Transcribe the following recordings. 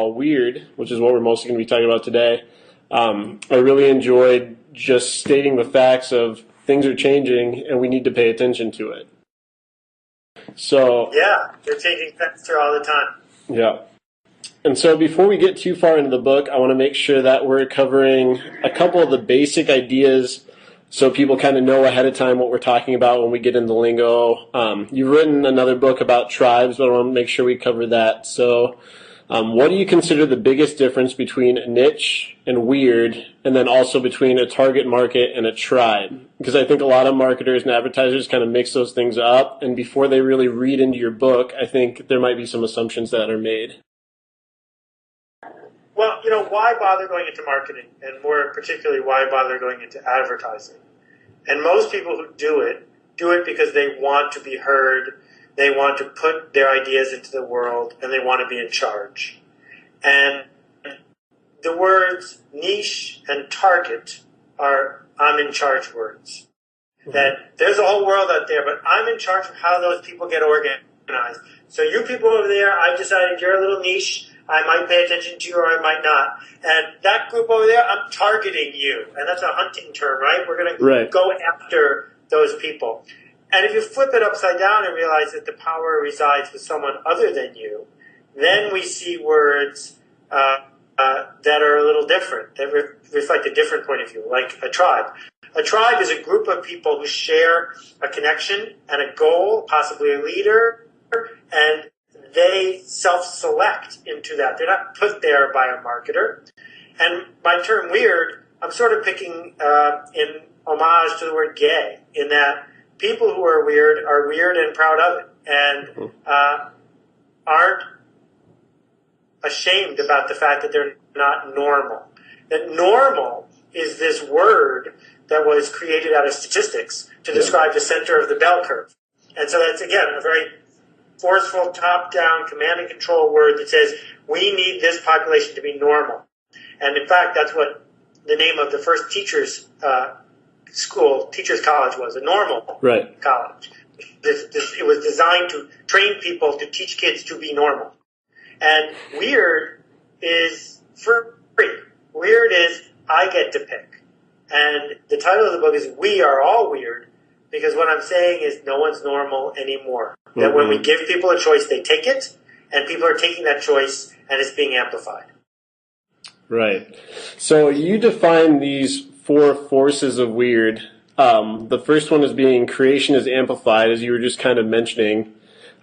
call Weird, which is what we're mostly going to be talking about today, I really enjoyed just stating the facts of things are changing and we need to pay attention to it. So yeah, they're changing faster all the time. Yeah. And so before we get too far into the book, I want to make sure that we're covering a couple of the basic ideas so people kind of know ahead of time what we're talking about when we get into lingo. You've written another book about tribes, but I want to make sure we cover that. So what do you consider the biggest difference between a niche and weird, and then also between a target market and a tribe? Because I think a lot of marketers and advertisers kind of mix those things up, and before they really read into your book, I think there might be some assumptions that are made. Well, why bother going into marketing, and more particularly, why bother going into advertising? And most people who do it because they want to be heard, they want to put their ideas into the world, and they want to be in charge. And the words niche and target are I'm in charge words. Mm-hmm. That there's a whole world out there, but I'm in charge of how those people get organized. So you people over there, I've decided you're a little niche. I might pay attention to you or I might not. And that group over there, I'm targeting you. And that's a hunting term, right? We're going to go after those people. And if you flip it upside down and realize that the power resides with someone other than you, then we see words that are a little different, that reflect a different point of view, like a tribe. A tribe is a group of people who share a connection and a goal, possibly a leader, and they self-select into that. They're not put there by a marketer. And my term weird, I'm sort of picking in homage to the word gay, in that people who are weird and proud of it, and aren't ashamed about the fact that they're not normal. That normal is this word that was created out of statistics to describe the center of the bell curve. And so that's, again, a very forceful, top-down, command and control word that says, we need this population to be normal. And in fact, that's what the name of the first teachers' college was, a normal college. It was designed to train people to teach kids to be normal. And weird is free. Weird is I get to pick. And the title of the book is We Are All Weird, because what I'm saying is no one's normal anymore. Mm-hmm. That when we give people a choice, they take it, and people are taking that choice, and it's being amplified. Right. So you define these four forces of weird. The first one is being creation is amplified, as you were just kind of mentioning.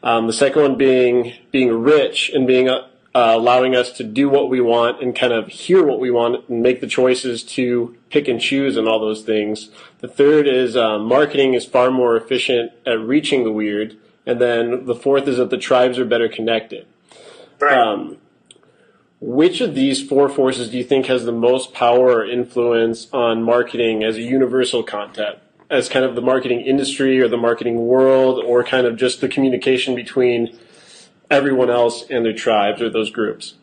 The second one being rich and being allowing us to do what we want and kind of hear what we want and make the choices to pick and choose and all those things. The third is marketing is far more efficient at reaching the weird. And then the fourth is that the tribes are better connected. Right. Which of these four forces do you think has the most power or influence on marketing as a universal concept, as kind of the marketing industry or the marketing world, or kind of just the communication between everyone else and their tribes or those groups?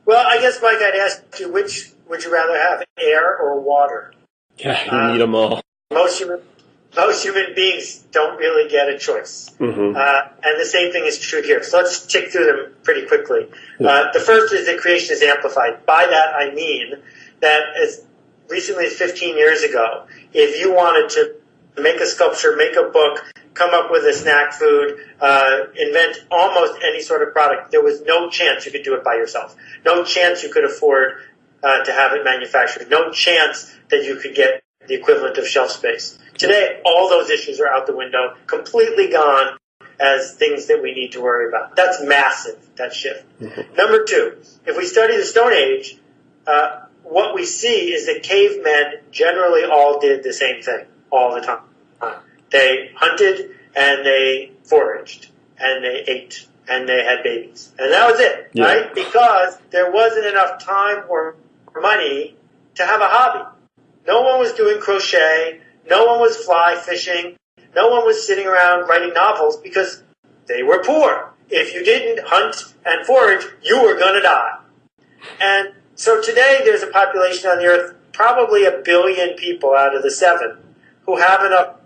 Well, I guess, Mike, I'd ask you, which would you rather have, air or water? Yeah, you need them all. Most human beings don't really get a choice. Mm-hmm. And the same thing is true here. So let's tick through them pretty quickly. The first is that creation is amplified. By that, I mean that as recently as 15 years ago, if you wanted to make a sculpture, make a book, come up with a snack food, invent almost any sort of product, there was no chance you could do it by yourself. No chance you could afford to have it manufactured. No chance that you could get the equivalent of shelf space. Today, all those issues are out the window, completely gone as things that we need to worry about. That's massive, that shift. Mm-hmm. Number two, if we study the Stone Age, what we see is that cavemen generally all did the same thing all the time. They hunted and they foraged and they ate and they had babies. And that was it, right? Because there wasn't enough time or money to have a hobby. No one was doing crochet. No one was fly fishing. No one was sitting around writing novels because they were poor. If you didn't hunt and forage, you were going to die. And so today there's a population on the earth, probably 1 billion people out of the 7, who have enough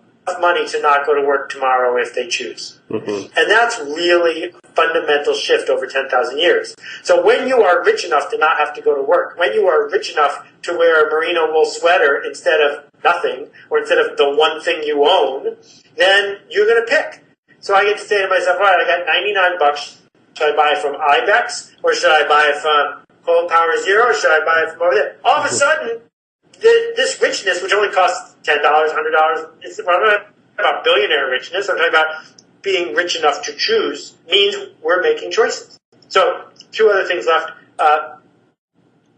money to not go to work tomorrow if they choose. Mm-hmm. And that's really fundamental shift over 10,000 years. So when you are rich enough to not have to go to work, when you are rich enough to wear a merino wool sweater instead of nothing, or instead of the one thing you own, then you're going to pick. So I get to say to myself, all right, I got $99. Should I buy it from Ibex, or should I buy it from Cold Power Zero, or should I buy it from over there? All of a sudden, this richness, which only costs $10, $100, it's I'm not about billionaire richness. I'm talking about being rich enough to choose, means we're making choices. So, two other things left.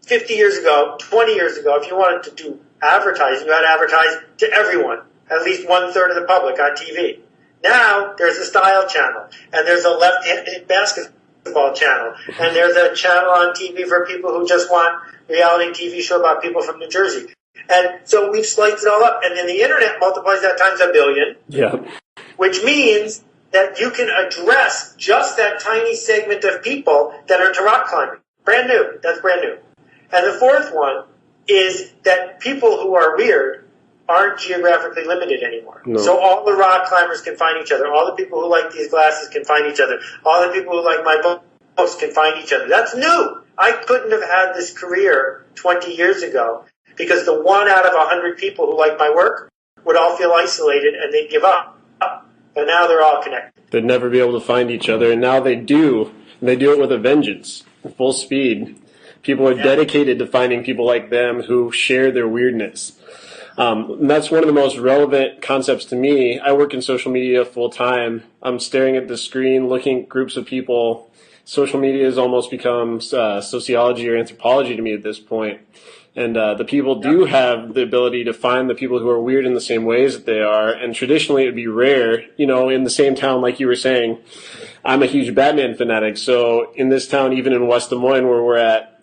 50 years ago, 20 years ago, if you wanted to do advertising, you had to advertise to everyone, at least 1/3 of the public on TV. Now, there's a style channel, and there's a left-handed basketball channel, and there's a channel on TV for people who just want reality TV show about people from New Jersey. And so we've sliced it all up, and then the internet multiplies that times 1 billion, which means that you can address just that tiny segment of people that are into rock climbing. Brand new. That's brand new. And the fourth one is that people who are weird aren't geographically limited anymore. No. So all the rock climbers can find each other. All the people who like these glasses can find each other. All the people who like my books can find each other. That's new. I couldn't have had this career 20 years ago because the 1 out of 100 people who like my work would all feel isolated and they'd give up. But now they're all connected. They'd never be able to find each other, and now they do. And they do it with a vengeance, full speed. People are dedicated to finding people like them who share their weirdness. And that's one of the most relevant concepts to me. I work in social media full time. I'm staring at the screen, looking at groups of people. Social media has almost become sociology or anthropology to me at this point. And the people do have the ability to find the people who are weird in the same ways that they are. And traditionally it would be rare, in the same town, like you were saying. I'm a huge Batman fanatic. So in this town, even in West Des Moines where we're at,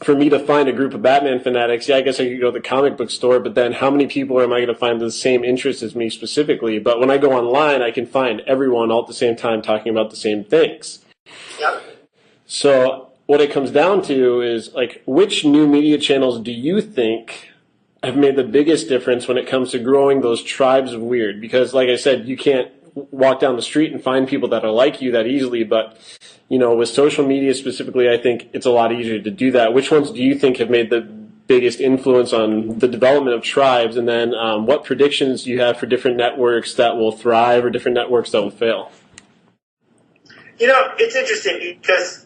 for me to find a group of Batman fanatics, I guess I could go to the comic book store, but then how many people am I going to find the same interest as me specifically? But when I go online, I can find everyone all at the same time talking about the same things. Yep. So what it comes down to is, which new media channels do you think have made the biggest difference when it comes to growing those tribes of weird? Because, like I said, you can't walk down the street and find people that are like you that easily, but with social media specifically, I think it's a lot easier to do that. Which ones do you think have made the biggest influence on the development of tribes? And then what predictions do you have for different networks that will thrive or different networks that will fail? It's interesting because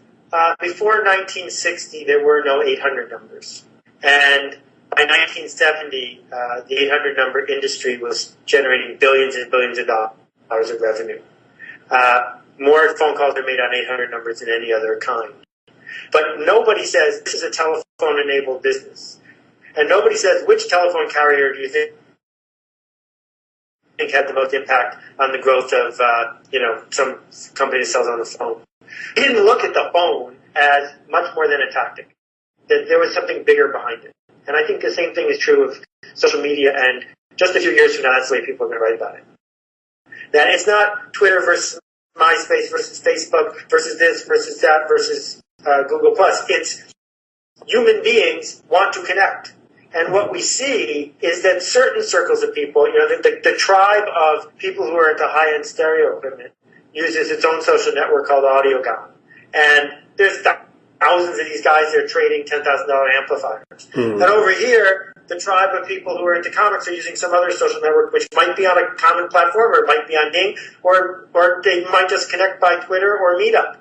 before 1960, there were no 800 numbers. And by 1970, the 800 number industry was generating billions and billions of dollars of revenue. More phone calls are made on 800 numbers than any other kind. But nobody says this is a telephone-enabled business. And nobody says which telephone carrier do you think had the most impact on the growth of, some company that sells on the phone. He didn't look at the phone as much more than a tactic. That there was something bigger behind it. And I think the same thing is true of social media, and just a few years from now, that's the way people are going to write about it. That it's not Twitter versus MySpace versus Facebook versus this versus that versus Google+. It's human beings want to connect. And what we see is that certain circles of people, the tribe of people who are into high-end stereo equipment uses its own social network called AudioGon. And there's thousands of these guys that are trading $10,000 amplifiers. And over here, the tribe of people who are into comics are using some other social network, which might be on a common platform, or it might be on Ding, or they might just connect by Twitter or Meetup.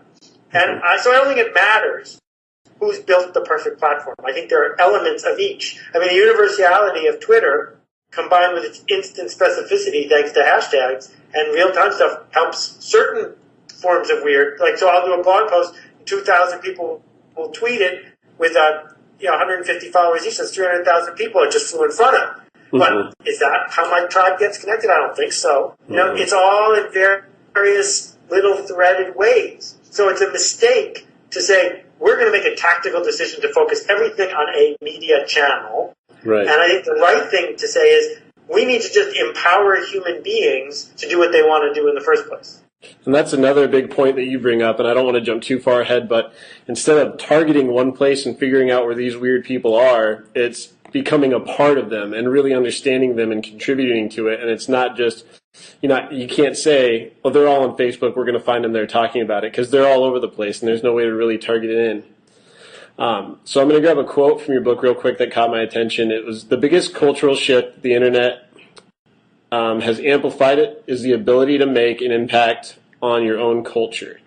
And so I don't think it matters who's built the perfect platform. I think there are elements of each. I mean, the universality of Twitter, combined with its instant specificity, thanks to hashtags and real-time stuff, helps certain forms of weird. So I'll do a blog post, 2,000 people will tweet it with 150 followers each. That's 300,000 people it just flew in front of. But is that how my tribe gets connected? I don't think so. It's all in various little threaded ways. So it's a mistake to say, we're going to make a tactical decision to focus everything on a media channel. Right. And I think the right thing to say is we need to just empower human beings to do what they want to do in the first place. And that's another big point that you bring up, and I don't want to jump too far ahead, but instead of targeting one place and figuring out where these weird people are, it's becoming a part of them and really understanding them and contributing to it. And it's not just You can't say, oh, they're all on Facebook, we're going to find them there talking about it, because they're all over the place, and there's no way to really target it in. So I'm going to grab a quote from your book real quick that caught my attention. It was, the biggest cultural shift the internet has amplified it is the ability to make an impact on your own culture.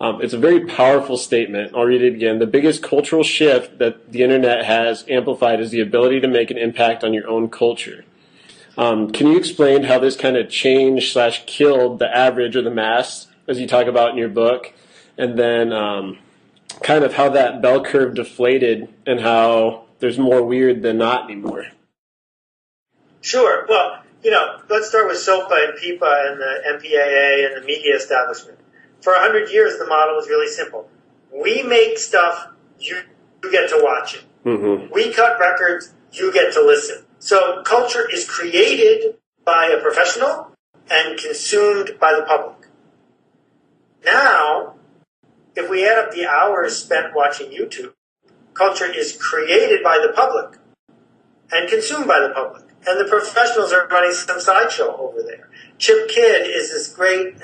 It's a very powerful statement. I'll read it again. The biggest cultural shift that the internet has amplified is the ability to make an impact on your own culture. Can you explain how this kind of changed / killed the average or the mass, as you talk about in your book, and then kind of how that bell curve deflated and how there's more weird than not anymore? Sure. Well, let's start with SOPA and PIPA and the MPAA and the media establishment. For 100 years, the model was really simple. We make stuff, you get to watch it. Mm-hmm. We cut records, you get to listen. So culture is created by a professional and consumed by the public. Now, if we add up the hours spent watching YouTube, culture is created by the public and consumed by the public. And the professionals are running some sideshow over there. Chip Kidd is this great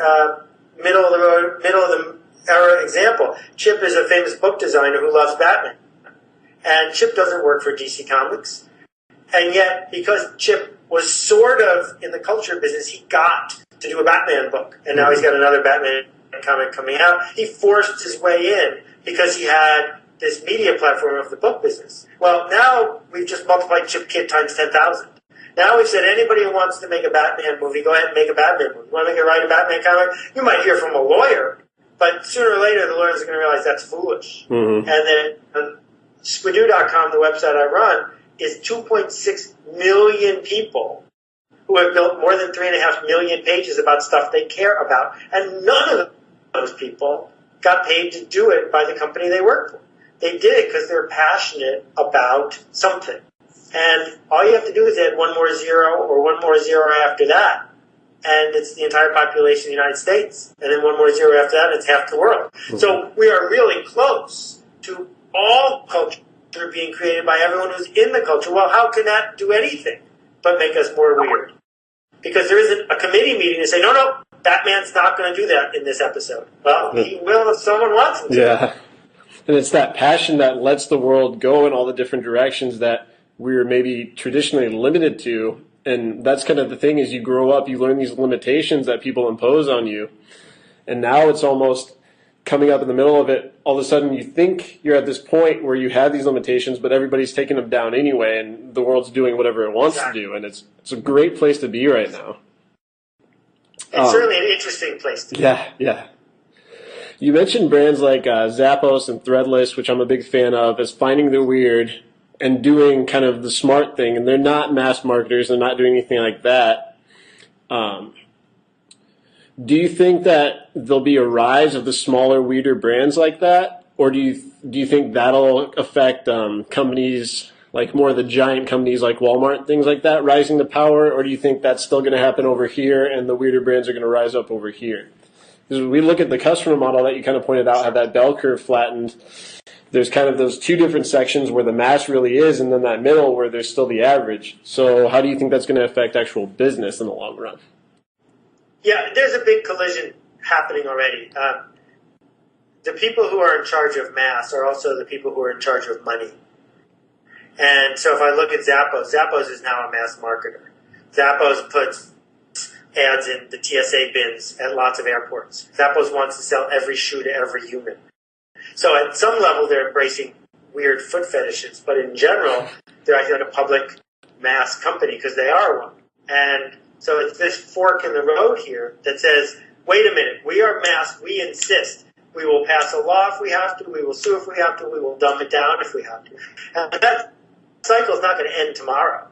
middle of the era example. Chip is a famous book designer who loves Batman. And Chip doesn't work for DC Comics. And yet, because Chip was sort of in the culture business, he got to do a Batman book. And now he's got another Batman comic coming out. He forced his way in because he had this media platform of the book business. Well, now we've just multiplied Chip Kidd times 10,000. Now we've said anybody who wants to make a Batman movie, go ahead and make a Batman movie. You want to write a Batman comic? You might hear from a lawyer, but sooner or later the lawyers are going to realize that's foolish. Mm-hmm. And then Squidoo.com, the website I run, is 2.6 million people who have built more than 3.5 million pages about stuff they care about. And none of those people got paid to do it by the company they work for. They did it because they're passionate about something. And all you have to do is add one more zero or one more zero after that, and it's the entire population of the United States. And then one more zero after that, and it's half the world. Mm-hmm. So we are really close to all culture being created by everyone who's in the culture. Well, how can that do anything but make us more weird? Because there isn't a committee meeting to say, no, Batman's not going to do that in this episode. Well, he will if someone wants him to. Yeah. And it's that passion that lets the world go in all the different directions that we're maybe traditionally limited to. And that's kind of the thing, is you grow up, you learn these limitations that people impose on you. And now it's almost coming up in the middle of it. All of a sudden you think you're at this point where you have these limitations, but everybody's taking them down anyway, and the world's doing whatever it wants to do. And it's a great place to be right now. It's certainly an interesting place to be. Yeah. You mentioned brands like Zappos and Threadless, which I'm a big fan of, as finding the weird and doing kind of the smart thing. And they're not mass marketers. They're not doing anything like that. Do you think that there'll be a rise of the smaller, weirder brands like that? Or do you think that'll affect companies like more of the giant companies like Walmart, things like that, rising to power? Or do you think that's still going to happen over here and the weirder brands are going to rise up over here? Because we look at the customer model that you kind of pointed out, how that bell curve flattened. There's kind of those two different sections where the mass really is, and then that middle where there's still the average. So how do you think that's going to affect actual business in the long run? Yeah, there's a big collision happening already. The people who are in charge of mass are also the people who are in charge of money. And so if I look at Zappos is now a mass marketer. Zappos puts ads in the TSA bins at lots of airports. Zappos wants to sell every shoe to every human. So at some level, they're embracing weird foot fetishes, but in general, they're acting like a public mass company because they are one. And so it's this fork in the road here that says, wait a minute, we are mass, we insist. We will pass a law if we have to, we will sue if we have to, we will dumb it down if we have to. And that cycle is not going to end tomorrow.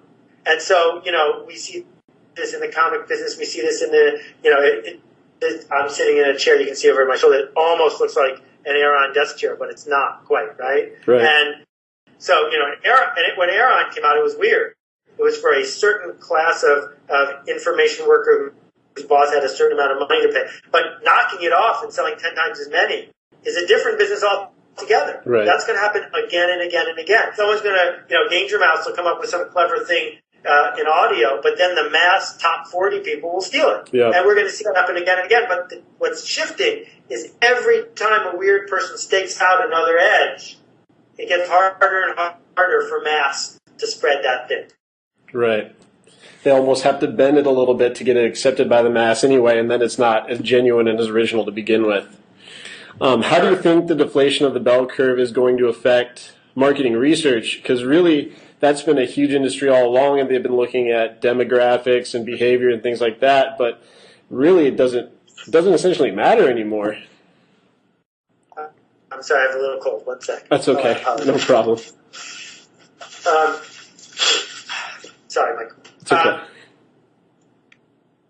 And so, we see this in the comic business, we see this in the, I'm sitting in a chair you can see over my shoulder. It almost looks like an Aeron desk chair, but it's not quite, right? And so, when Aeron came out, it was weird. It was for a certain class of information worker whose boss had a certain amount of money to pay. But knocking it off and selling 10 times as many is a different business altogether. Right. That's going to happen again and again and again. Someone's going to, Danger Mouse will come up with some clever thing in audio, but then the mass top 40 people will steal it. Yeah. And we're going to see that happen again and again. But what's shifting is every time a weird person stakes out another edge, it gets harder and harder for mass to spread that thin. Right. They almost have to bend it a little bit to get it accepted by the mass anyway, and then it's not as genuine and as original to begin with. How do you think the deflation of the bell curve is going to affect marketing research? Because really, that's been a huge industry all along, and they've been looking at demographics and behavior and things like that. But really, it doesn't essentially matter anymore. I'm sorry, I have a little cold. 1 sec. That's okay. No problem. Sorry, Michael. It's okay.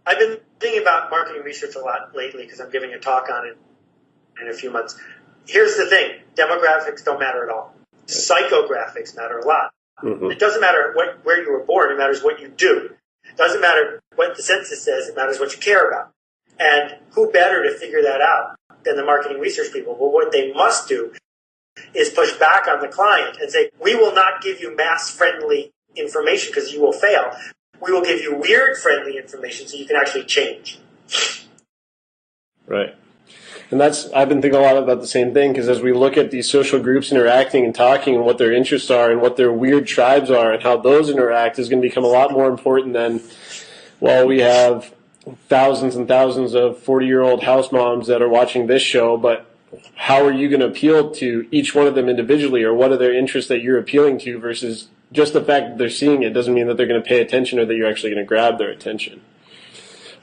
I've been thinking about marketing research a lot lately because I'm giving a talk on it in a few months. Here's the thing. Demographics don't matter at all. Psychographics matter a lot. Mm-hmm. It doesn't matter where you were born. It matters what you do. It doesn't matter what the census says. It matters what you care about. And who better to figure that out than the marketing research people? Well, what they must do is push back on the client and say, we will not give you mass-friendly information because you will fail. We will give you weird-friendly information so you can actually change. Right. And I've been thinking a lot about the same thing, because as we look at these social groups interacting and talking and what their interests are and what their weird tribes are and how those interact is going to become a lot more important than, well, we have thousands and thousands of 40-year-old house moms that are watching this show, but how are you going to appeal to each one of them individually, or what are their interests that you're appealing to versus just the fact that they're seeing it doesn't mean that they're going to pay attention or that you're actually going to grab their attention.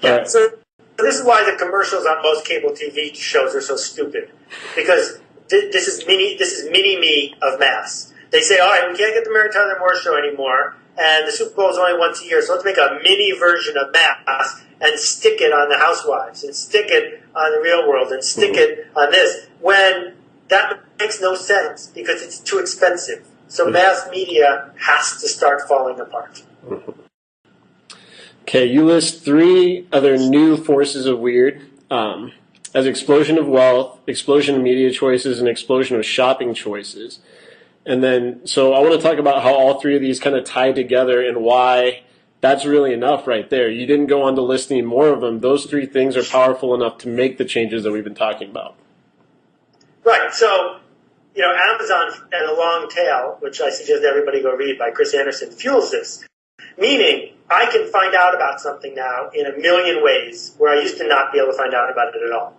Yeah, so this is why the commercials on most cable TV shows are so stupid, because this is mini-me of mass. They say, all right, we can't get the Mary Tyler Moore Show anymore, and the Super Bowl is only once a year, so let's make a mini version of mass and stick it on the Housewives, and stick it on the Real World, and stick it on this, when that makes no sense because it's too expensive. So mass media has to start falling apart. Okay, you list 3 other new forces of weird as explosion of wealth, explosion of media choices, and explosion of shopping choices. And then, so I want to talk about how all 3 of these kind of tie together and why that's really enough right there. You didn't go on to list any more of them. Those 3 things are powerful enough to make the changes that we've been talking about. Right, so Amazon and the Long Tail, which I suggest everybody go read by Chris Anderson, fuels this. Meaning, I can find out about something now in a million ways where I used to not be able to find out about it at all.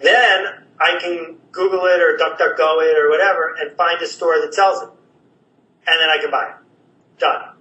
Then I can Google it or DuckDuckGo it or whatever and find a store that sells it. And then I can buy it. Done.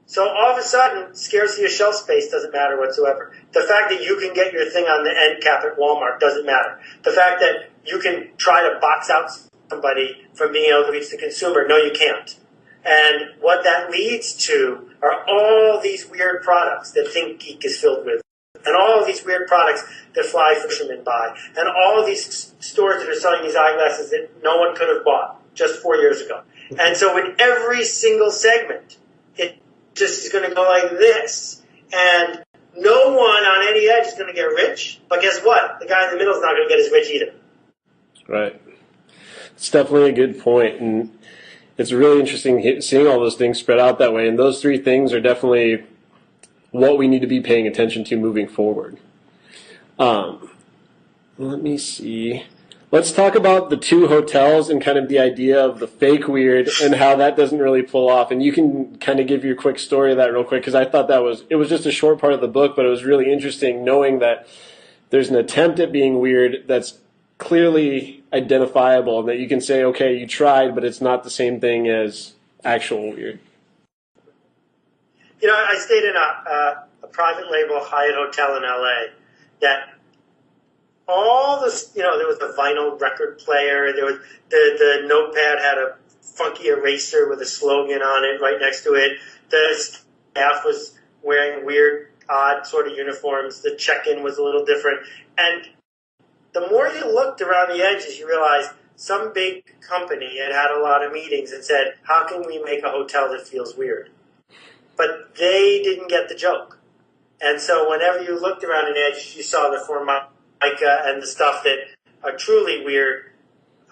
So all of a sudden, scarcity of shelf space doesn't matter whatsoever. The fact that you can get your thing on the end cap at Walmart doesn't matter. The fact that you can try to box out somebody from being able to reach the consumer, no, you can't. And what that leads to are all these weird products that ThinkGeek is filled with, and all of these weird products that fly fishermen buy, and all of these stores that are selling these eyeglasses that no one could have bought just 4 years ago. And so in every single segment, it just is going to go like this. And no one on any edge is going to get rich, but guess what? The guy in the middle is not going to get as rich either. Right. It's definitely a good point, and it's really interesting seeing all those things spread out that way, and those 3 things are definitely what we need to be paying attention to moving forward. Let me see. Let's talk about the 2 hotels and kind of the idea of the fake weird and how that doesn't really pull off. And you can kind of give your quick story of that real quick, because I thought it was just a short part of the book, but it was really interesting knowing that there's an attempt at being weird that's clearly identifiable, and that you can say, okay, you tried, but it's not the same thing as actual weird. I stayed in a private label Hyatt hotel in LA that all this, there was a vinyl record player, there was the notepad had a funky eraser with a slogan on it right next to it. The staff was wearing weird, odd sort of uniforms. The check-in was a little different. And the more you looked around the edges, you realized some big company had a lot of meetings and said, how can we make a hotel that feels weird? But they didn't get the joke. And so whenever you looked around an edge, you saw the Formica and the stuff that a truly weird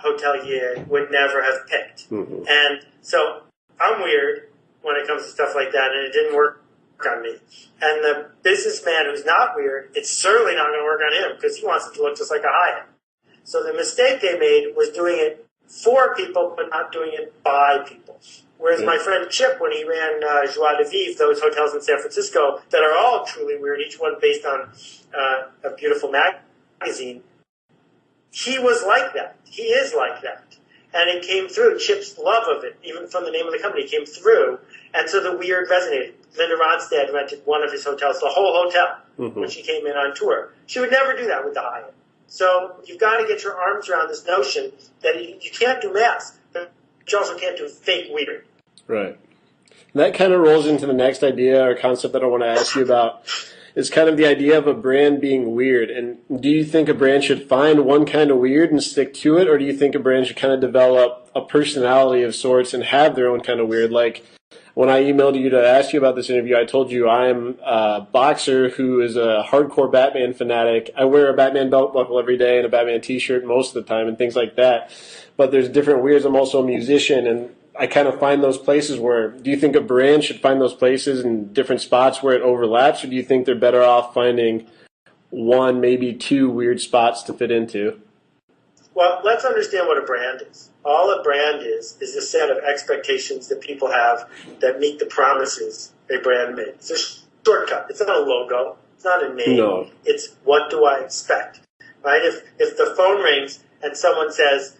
hotelier would never have picked. Mm-hmm. And so I'm weird when it comes to stuff like that, and it didn't work on me. And the businessman who's not weird, it's certainly not going to work on him because he wants it to look just like a high-end. So the mistake they made was doing it for people, but not doing it by people. Whereas my friend Chip, when he ran Joie de Vivre, those hotels in San Francisco that are all truly weird, each one based on a beautiful magazine, he was like that. He is like that. And it came through. Chip's love of it, even from the name of the company, came through. And so the weird resonated. Linda Ronstadt rented one of his hotels, the whole hotel, when she came in on tour. She would never do that with the high-end. So you've got to get your arms around this notion that you can't do mass, but you also can't do fake weird. Right. And that kind of rolls into the next idea or concept that I want to ask you about. Is kind of the idea of a brand being weird. And do you think a brand should find one kind of weird and stick to it, or do you think a brand should kind of develop a personality of sorts and have their own kind of weird? Like when I emailed you to ask you about this interview, I told you I'm a boxer who is a hardcore Batman fanatic. I wear a Batman belt buckle every day and a Batman t-shirt most of the time and things like that. But there's different weirds. I'm also a musician, and I kind of find those places where, do you think a brand should find those places in different spots where it overlaps, or do you think they're better off finding one, maybe two weird spots to fit into? Well, let's understand what a brand is. All a brand is a set of expectations that people have that meet the promises a brand made. It's a shortcut. It's not a logo. It's not a name. No. It's what do I expect, right? If the phone rings and someone says,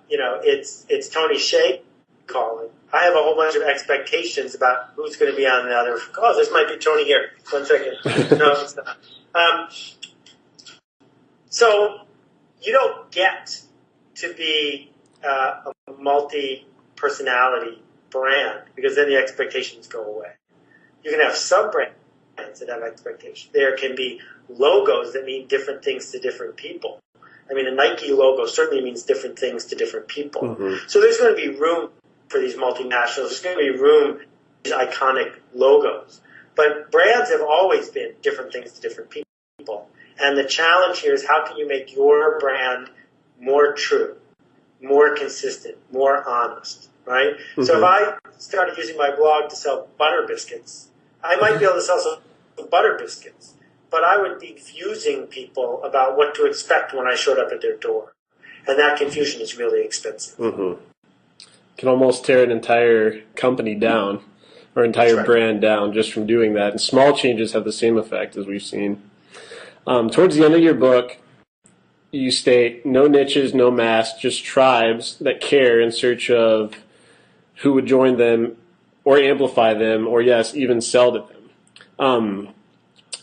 it's Tony Shea calling, I have a whole bunch of expectations about who's going to be on the other. Oh, this might be Tony here. 1 second. No, it's not. So you don't get to be a multi-personality brand because then the expectations go away. You can have sub-brands that have expectations. There can be logos that mean different things to different people. I mean, a Nike logo certainly means different things to different people. Mm-hmm. So there's going to be room for these multinationals. There's going to be room for these iconic logos. But brands have always been different things to different people. And the challenge here is how can you make your brand more true, more consistent, more honest, right? Mm-hmm. So if I started using my blog to sell butter biscuits, I might be able to sell some butter biscuits, but I would be confusing people about what to expect when I showed up at their door. And that confusion is really expensive. Mm-hmm. Can almost tear an entire company down or entire brand down just from doing that. And small changes have the same effect as we've seen. Towards the end of your book, you state, no niches, no mass, just tribes that care in search of who would join them or amplify them or, yes, even sell to them.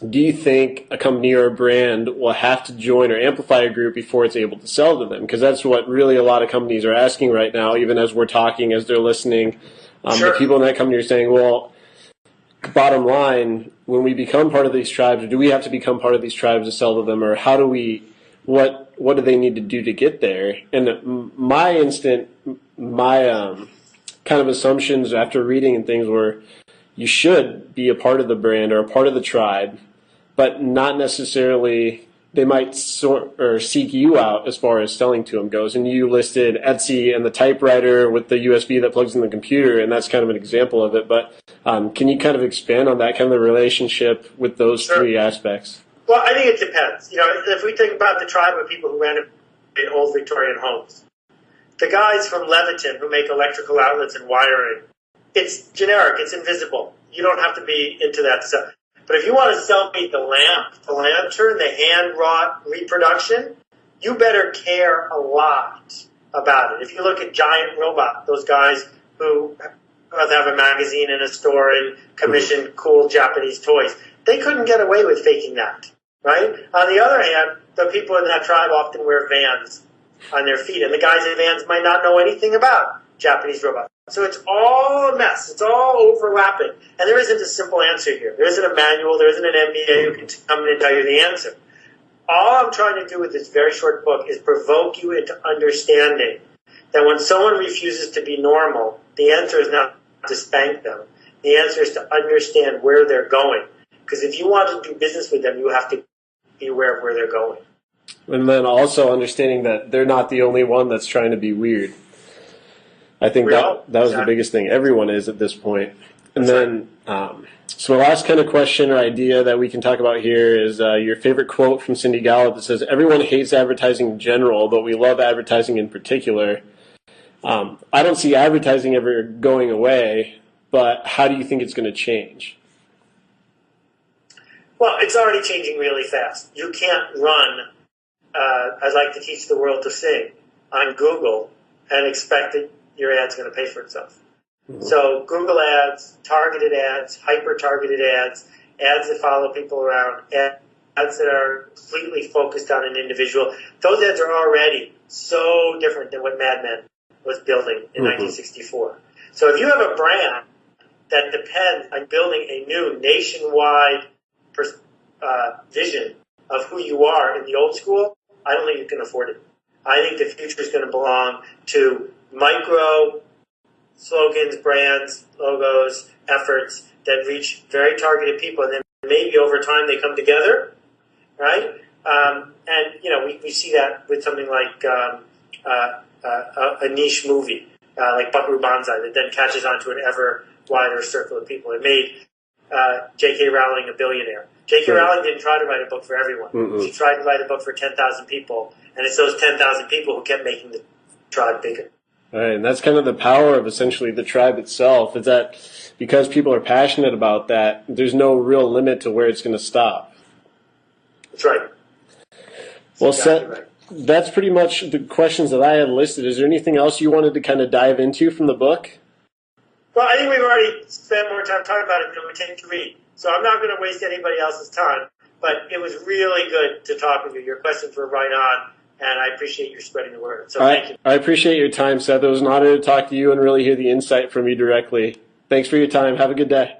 Do you think a company or a brand will have to join or amplify a group before it's able to sell to them? Because that's what really a lot of companies are asking right now, even as we're talking, as they're listening. The people in that company are saying, well, bottom line, when we become part of these tribes, or do we have to become part of these tribes to sell to them, or how do we, what do they need to do to get there? And my kind of assumptions after reading and things were, you should be a part of the brand or a part of the tribe, but not necessarily, they might seek you out as far as selling to them goes. And you listed Etsy and the typewriter with the USB that plugs in the computer, and that's kind of an example of it. But can you kind of expand on that kind of the relationship with those three aspects? Well, I think it depends. If we think about the tribe of people who ran in old Victorian homes, the guys from Leviton who make electrical outlets and wiring, it's generic, it's invisible. You don't have to be into that stuff. But if you want to sell me the lamp, the lantern, the hand-wrought reproduction, you better care a lot about it. If you look at Giant Robot, those guys who have a magazine in a store and commission cool Japanese toys, they couldn't get away with faking that, right? On the other hand, the people in that tribe often wear Vans on their feet, and the guys in Vans might not know anything about Japanese robots. So it's all a mess. It's all overlapping. And there isn't a simple answer here. There isn't a manual. There isn't an MBA who can come in and tell you the answer. All I'm trying to do with this very short book is provoke you into understanding that when someone refuses to be normal, the answer is not to spank them. The answer is to understand where they're going. Because if you want to do business with them, you have to be aware of where they're going. And then also understanding that they're not the only one that's trying to be weird. I think that was the biggest thing. Everyone is at this point. And then, so the last kind of question or idea that we can talk about here is your favorite quote from Cindy Gallup that says, "Everyone hates advertising in general, but we love advertising in particular." I don't see advertising ever going away, but how do you think it's going to change? Well, it's already changing really fast. You can't run, I'd like to teach the world to sing, on Google and expect that your ad's going to pay for itself. Mm-hmm. So Google ads, targeted ads, hyper-targeted ads, ads that follow people around, ads that are completely focused on an individual, those ads are already so different than what Mad Men was building in 1964. So if you have a brand that depends on building a new nationwide vision of who you are in the old school, I don't think you can afford it. I think the future is going to belong to micro slogans, brands, logos, efforts that reach very targeted people, and then maybe over time they come together, right? And you know, we see that with something like a niche movie like Buckaroo Banzai that then catches on to an ever wider circle of people. It made J.K. Rowling a billionaire. J.K. Rowling didn't try to write a book for everyone. She tried to write a book for 10,000 people, and it's those 10,000 people who kept making the tribe bigger. Right, and that's kind of the power of essentially the tribe itself, is that because people are passionate about that, there's no real limit to where it's going to stop. That's right. Well, Seth, that's pretty much the questions that I had listed. Is there anything else you wanted to kind of dive into from the book? Well, I think we've already spent more time talking about it than we tend to read, so I'm not going to waste anybody else's time, but it was really good to talk with you. Your questions were right on, and I appreciate you spreading the word. So thank you. I appreciate your time, Seth. It was an honor to talk to you and really hear the insight from you directly. Thanks for your time. Have a good day.